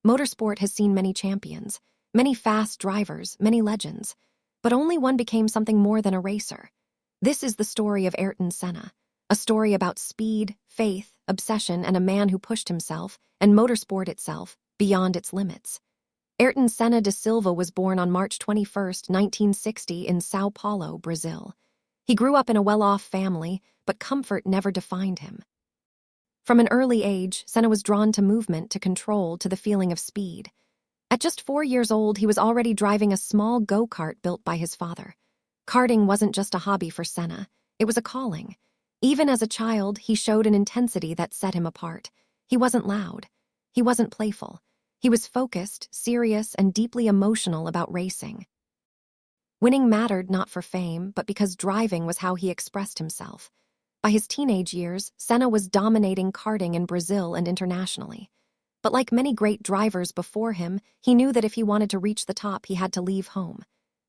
Motorsport has seen many champions, many fast drivers, many legends, but only one became something more than a racer. This is the story of Ayrton Senna, a story about speed, faith, obsession, and a man who pushed himself, and motorsport itself, beyond its limits. Ayrton Senna da Silva was born on March 21, 1960 in São Paulo, Brazil. He grew up in a well-off family, but comfort never defined him. From an early age, Senna was drawn to movement, to control, to the feeling of speed. At just 4 years old, he was already driving a small go-kart built by his father. Karting wasn't just a hobby for Senna, it was a calling. Even as a child, he showed an intensity that set him apart. He wasn't loud. He wasn't playful. He was focused, serious, and deeply emotional about racing. Winning mattered not for fame, but because driving was how he expressed himself. By his teenage years, Senna was dominating karting in Brazil and internationally. But like many great drivers before him, he knew that if he wanted to reach the top, he had to leave home.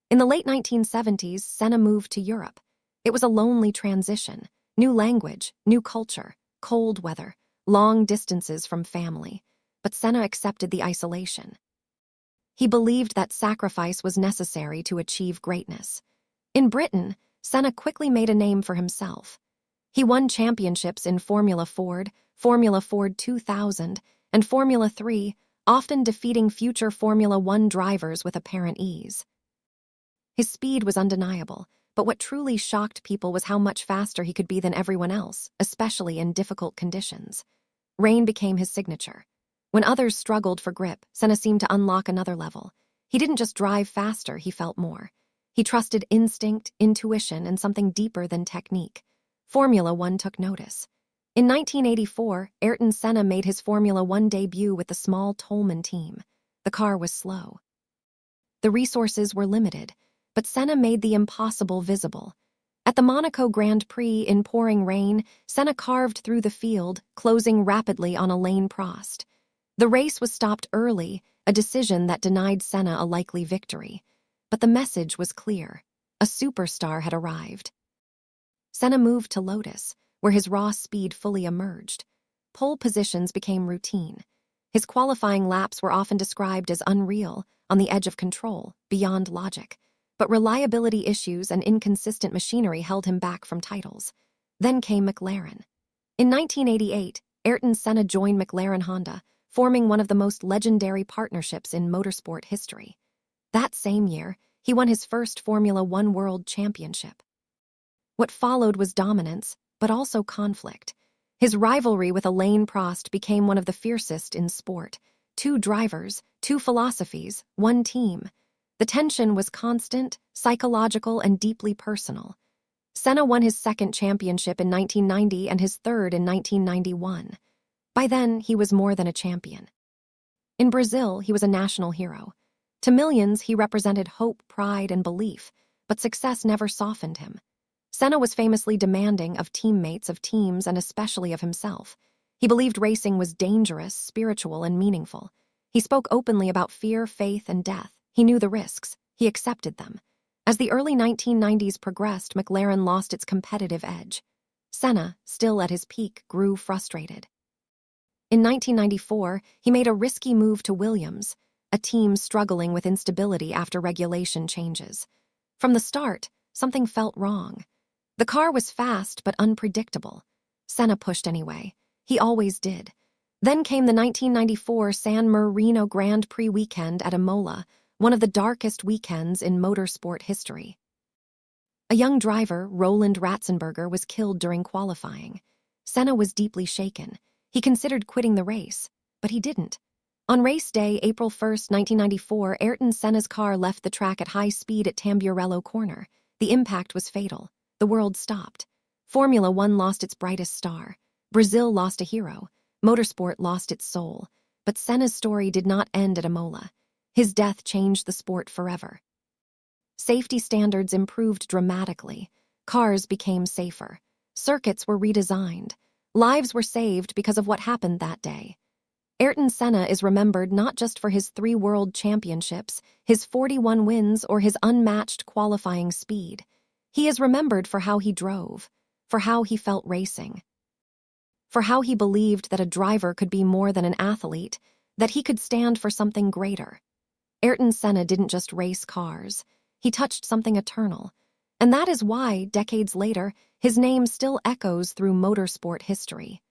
In the late 1970s, Senna moved to Europe. It was a lonely transition. New language, new culture, cold weather, long distances from family. But Senna accepted the isolation. He believed that sacrifice was necessary to achieve greatness. In Britain, Senna quickly made a name for himself. He won championships in Formula Ford 2000, and Formula 3, often defeating future Formula 1 drivers with apparent ease. His speed was undeniable, but what truly shocked people was how much faster he could be than everyone else, especially in difficult conditions. Rain became his signature. When others struggled for grip, Senna seemed to unlock another level. He didn't just drive faster, he felt more. He trusted instinct, intuition, and something deeper than technique. Formula 1 took notice. In 1984, Ayrton Senna made his Formula 1 debut with the small Toleman team. The car was slow. The resources were limited, but Senna made the impossible visible. At the Monaco Grand Prix in pouring rain, Senna carved through the field, closing rapidly on Alain Prost. The race was stopped early, a decision that denied Senna a likely victory. But the message was clear. A superstar had arrived. Senna moved to Lotus, where his raw speed fully emerged. Pole positions became routine. His qualifying laps were often described as unreal, on the edge of control, beyond logic. But reliability issues and inconsistent machinery held him back from titles. Then came McLaren. In 1988, Ayrton Senna joined McLaren Honda, forming one of the most legendary partnerships in motorsport history. That same year, he won his first Formula 1 World Championship. What followed was dominance, but also conflict. His rivalry with Alain Prost became one of the fiercest in sport. 2 drivers, 2 philosophies, 1 team. The tension was constant, psychological, and deeply personal. Senna won his second championship in 1990 and his third in 1991. By then, he was more than a champion. In Brazil, he was a national hero. To millions, he represented hope, pride, and belief, but success never softened him. Senna was famously demanding of teammates, of teams, and especially of himself. He believed racing was dangerous, spiritual, and meaningful. He spoke openly about fear, faith, and death. He knew the risks. He accepted them. As the early 1990s progressed, McLaren lost its competitive edge. Senna, still at his peak, grew frustrated. In 1994, he made a risky move to Williams, a team struggling with instability after regulation changes. From the start, something felt wrong. The car was fast but unpredictable. Senna pushed anyway. He always did. Then came the 1994 San Marino Grand Prix weekend at Imola, one of the darkest weekends in motorsport history. A young driver, Roland Ratzenberger, was killed during qualifying. Senna was deeply shaken. He considered quitting the race, but he didn't. On race day, April 1, 1994, Ayrton Senna's car left the track at high speed at Tamburello Corner. The impact was fatal. The world stopped. Formula 1 lost its brightest star. Brazil lost a hero. Motorsport lost its soul. But Senna's story did not end at Imola. His death changed the sport forever. Safety standards improved dramatically. Cars became safer. Circuits were redesigned. Lives were saved because of what happened that day. Ayrton Senna is remembered not just for his 3 world championships, his 41 wins, or his unmatched qualifying speed. He is remembered for how he drove, for how he felt racing, for how he believed that a driver could be more than an athlete. that he could stand for something greater. Ayrton Senna didn't just race cars. He touched something eternal. And that is why, decades later, his name still echoes through motorsport history.